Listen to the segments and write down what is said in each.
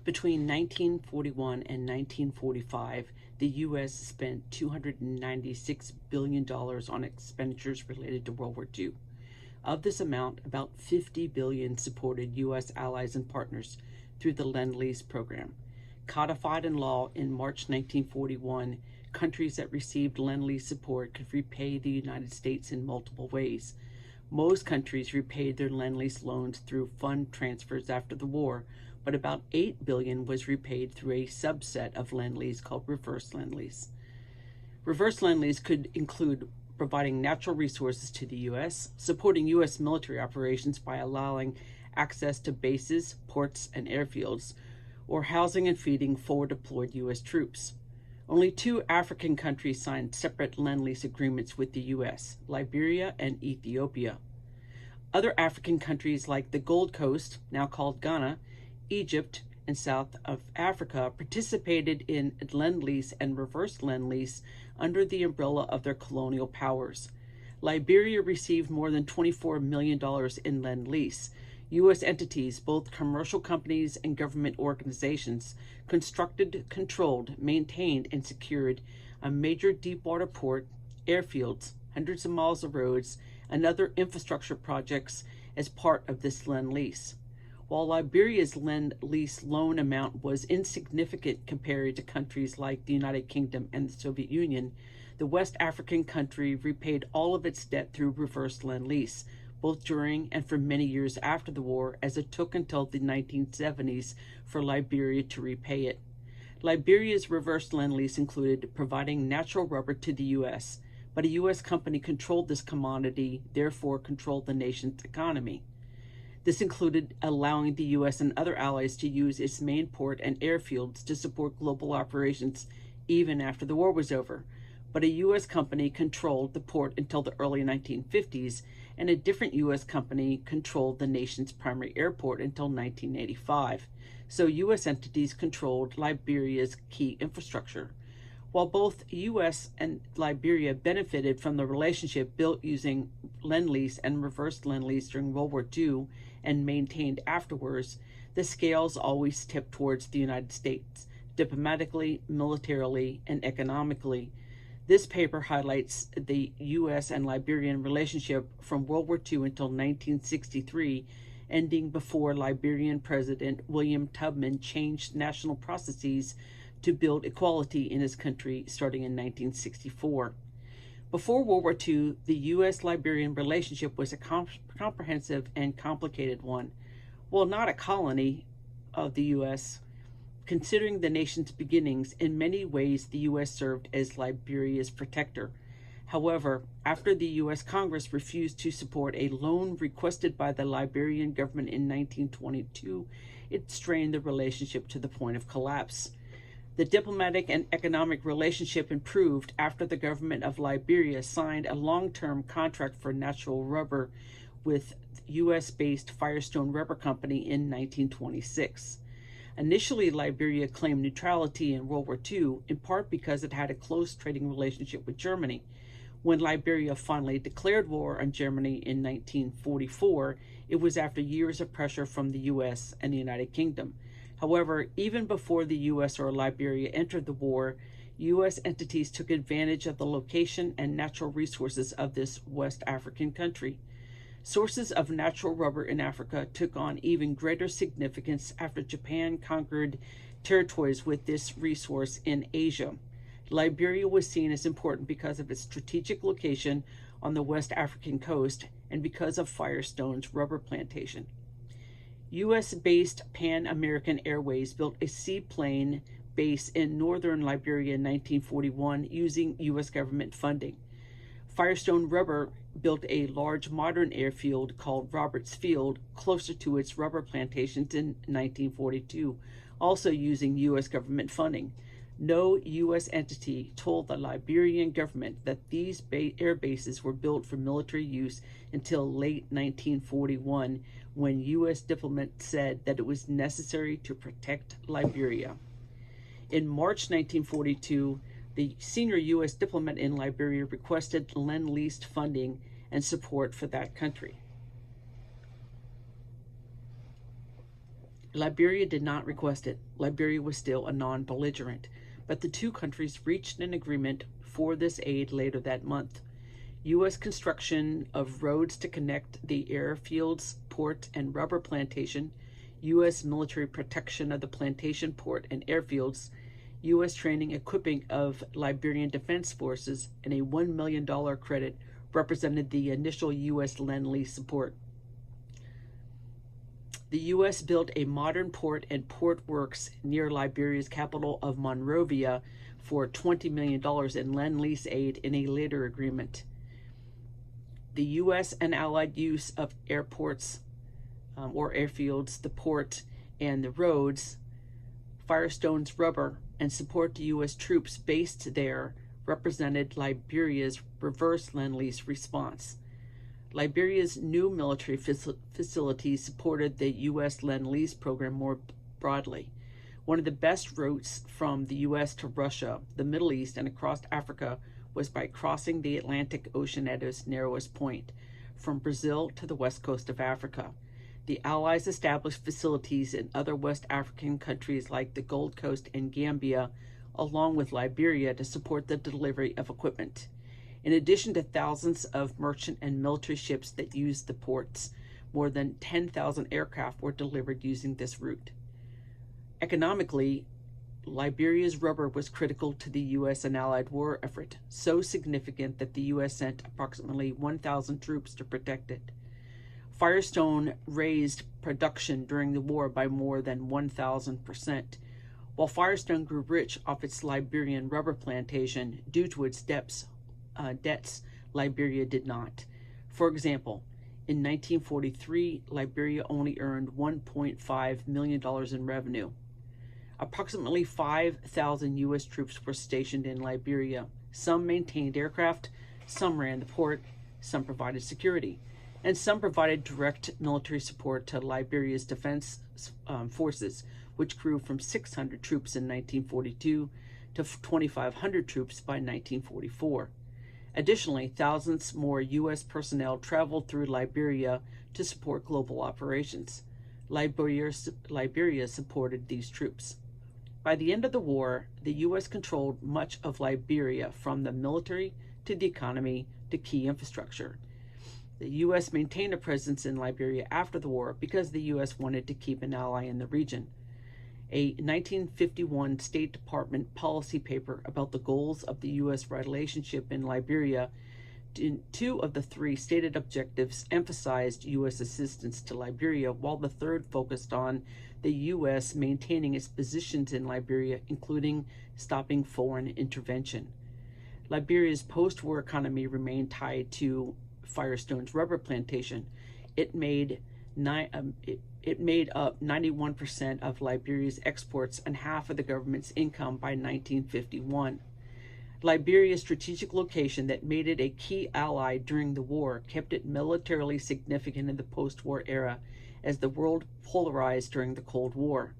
Between 1941 and 1945, the U.S. spent $296 billion on expenditures related to World War II. Of this amount, about $50 billion supported U.S. allies and partners through the Lend-Lease program. Codified in law in March 1941, countries that received Lend-Lease support could repay the United States in multiple ways. Most countries repaid their Lend-Lease loans through fund transfers after the war, but about $8 billion was repaid through a subset of Lend-Lease called reverse Lend-Lease. Reverse Lend-Lease could include providing natural resources to the U.S., supporting U.S. military operations by allowing access to bases, ports, and airfields, or housing and feeding forward deployed U.S. troops. Only two African countries signed separate Lend-Lease agreements with the U.S., Liberia and Ethiopia. Other African countries like the Gold Coast, now called Ghana, Egypt, and South of Africa participated in Lend-Lease and reverse Lend-Lease under the umbrella of their colonial powers. Liberia received more than $24 million in Lend-Lease. U.S. entities, both commercial companies and government organizations, constructed, controlled, maintained, and secured a major deepwater port, airfields, hundreds of miles of roads, and other infrastructure projects as part of this Lend-Lease. While Liberia's Lend-Lease loan amount was insignificant compared to countries like the United Kingdom and the Soviet Union, the West African country repaid all of its debt through reverse Lend-Lease, both during and for many years after the war, as it took until the 1970s for Liberia to repay it. Liberia's reverse Lend-Lease included providing natural rubber to the U.S., but a U.S. company controlled this commodity, therefore controlled the nation's economy. This included allowing the U.S. and other allies to use its main port and airfields to support global operations even after the war was over. But a U.S. company controlled the port until the early 1950s, and a different U.S. company controlled the nation's primary airport until 1985. So U.S. entities controlled Liberia's key infrastructure. While both U.S. and Liberia benefited from the relationship built using Lend-Lease and reverse Lend-Lease during World War II and maintained afterwards, the scales always tipped towards the United States, diplomatically, militarily, and economically. This paper highlights the U.S. and Liberian relationship from World War II until 1963, ending before Liberian President William Tubman changed national processes to build equality in his country starting in 1964. Before World War II, the U.S.-Liberian relationship was a comprehensive and complicated one. While not a colony of the U.S., considering the nation's beginnings, in many ways the U.S. served as Liberia's protector. However, after the U.S. Congress refused to support a loan requested by the Liberian government in 1922, it strained the relationship to the point of collapse. The diplomatic and economic relationship improved after the government of Liberia signed a long-term contract for natural rubber with U.S.-based Firestone Rubber Company in 1926. Initially, Liberia claimed neutrality in World War II, in part because it had a close trading relationship with Germany. When Liberia finally declared war on Germany in 1944, it was after years of pressure from the U.S. and the United Kingdom. However, even before the U.S. or Liberia entered the war, U.S. entities took advantage of the location and natural resources of this West African country. Sources of natural rubber in Africa took on even greater significance after Japan conquered territories with this resource in Asia. Liberia was seen as important because of its strategic location on the West African coast and because of Firestone's rubber plantation. U.S.-based Pan American Airways built a seaplane base in northern Liberia in 1941 using U.S. government funding. Firestone Rubber built a large modern airfield called Roberts Field closer to its rubber plantations in 1942, also using U.S. government funding. No U.S. entity told the Liberian government that these air bases were built for military use until late 1941, when U.S. diplomats said that it was necessary to protect Liberia. In March 1942, the senior U.S. diplomat in Liberia requested Lend-Lease funding and support for that country. Liberia did not request it. Liberia was still a non-belligerent, but the two countries reached an agreement for this aid later that month. U.S. construction of roads to connect the airfields, port, and rubber plantation, U.S. military protection of the plantation, port, and airfields, U.S. training equipping of Liberian defense forces, and a $1 million credit represented the initial U.S. Lend-Lease support. The U.S. built a modern port and port works near Liberia's capital of Monrovia for $20 million in Lend-Lease aid in a later agreement. The U.S. and Allied use of airports or airfields, the port, and the roads, Firestone's rubber, and support to U.S. troops based there represented Liberia's reverse Lend-Lease response. Liberia's new military facilities supported the U.S. Lend-Lease program more broadly. One of the best routes from the U.S. to Russia, the Middle East, and across Africa was by crossing the Atlantic Ocean at its narrowest point, from Brazil to the west coast of Africa. The Allies established facilities in other West African countries like the Gold Coast and Gambia, along with Liberia, to support the delivery of equipment. In addition to thousands of merchant and military ships that used the ports, more than 10,000 aircraft were delivered using this route. Economically, Liberia's rubber was critical to the U.S. and Allied war effort, so significant that the U.S. sent approximately 1,000 troops to protect it. Firestone raised production during the war by more than 1,000%. While Firestone grew rich off its Liberian rubber plantation due to its debts, Liberia did not. For example, in 1943, Liberia only earned $1.5 million in revenue. Approximately 5,000 U.S. troops were stationed in Liberia. Some maintained aircraft, some ran the port, some provided security, and some provided direct military support to Liberia's defense forces, which grew from 600 troops in 1942 to 2,500 troops by 1944. Additionally, thousands more U.S. personnel traveled through Liberia to support global operations. Liberia supported these troops. By the end of the war, the U.S. controlled much of Liberia, from the military to the economy to key infrastructure. The U.S. maintained a presence in Liberia after the war because the U.S. wanted to keep an ally in the region. A 1951 State Department policy paper about the goals of the U.S. relationship in Liberia, two of the three stated objectives emphasized U.S. assistance to Liberia, while the third focused on the U.S. maintaining its positions in Liberia, including stopping foreign intervention. Liberia's post-war economy remained tied to Firestone's rubber plantation. It made up 91% of Liberia's exports and half of the government's income by 1951. Liberia's strategic location that made it a key ally during the war kept it militarily significant in the post-war era as the world polarized during the Cold War.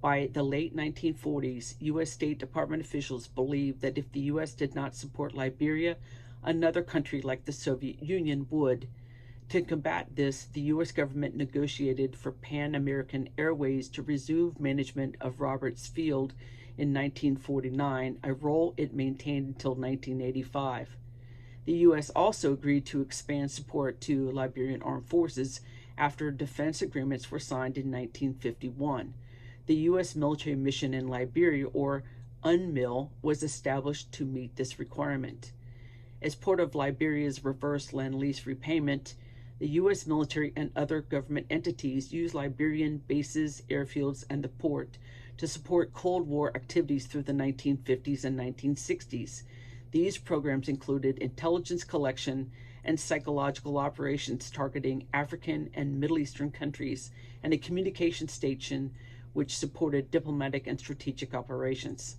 By the late 1940s, U.S. State Department officials believed that if the U.S. did not support Liberia, another country like the Soviet Union would. To combat this, the U.S. government negotiated for Pan American Airways to resume management of Roberts Field in 1949, a role it maintained until 1985. The U.S. also agreed to expand support to Liberian armed forces after defense agreements were signed in 1951. The U.S. military mission in Liberia, or UNMIL, was established to meet this requirement. As part of Liberia's reverse Lend-Lease repayment, the U.S. military and other government entities used Liberian bases, airfields, and the port to support Cold War activities through the 1950s and 1960s. These programs included intelligence collection and psychological operations targeting African and Middle Eastern countries, and a communication station which supported diplomatic and strategic operations.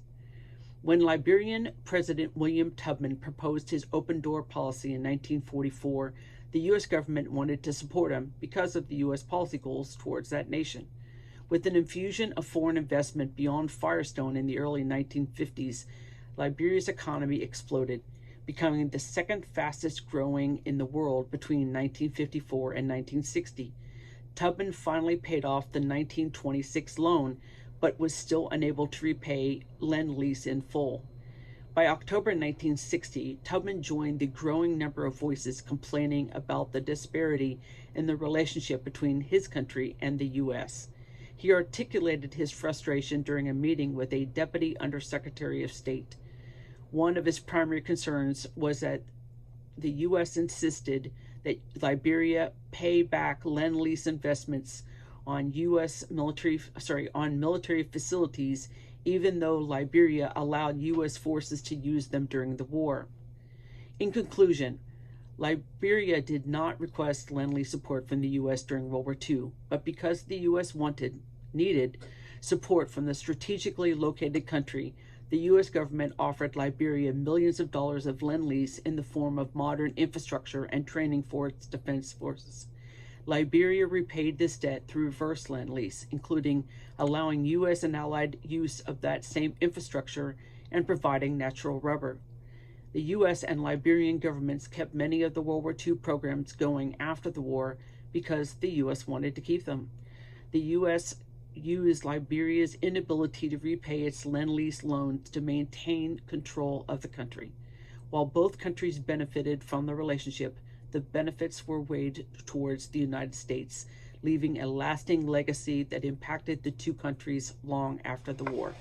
When Liberian President William Tubman proposed his open door policy in 1944, the U.S. government wanted to support him because of the U.S. policy goals towards that nation. With an infusion of foreign investment beyond Firestone in the early 1950s, Liberia's economy exploded, becoming the second fastest growing in the world between 1954 and 1960. Tubman finally paid off the 1926 loan, but was still unable to repay Lend-Lease in full. By October 1960, Tubman joined the growing number of voices complaining about the disparity in the relationship between his country and the U.S. He articulated his frustration during a meeting with a Deputy Undersecretary of State. One of his primary concerns was that the U.S. insisted that Liberia pay back Lend-Lease investments on military facilities, even though Liberia allowed U.S. forces to use them during the war. In conclusion, Liberia did not request Lend-Lease support from the U.S. during World War II, but because the U.S. needed support from the strategically located country, the U.S. government offered Liberia millions of dollars of Lend-Lease in the form of modern infrastructure and training for its defense forces. Liberia repaid this debt through reverse Lend-Lease, including allowing U.S. and Allied use of that same infrastructure and providing natural rubber. The U.S. and Liberian governments kept many of the World War II programs going after the war because the U.S. wanted to keep them. The U.S. used Liberia's inability to repay its Lend-Lease loans to maintain control of the country. While both countries benefited from the relationship, the benefits were weighed towards the United States, leaving a lasting legacy that impacted the two countries long after the war.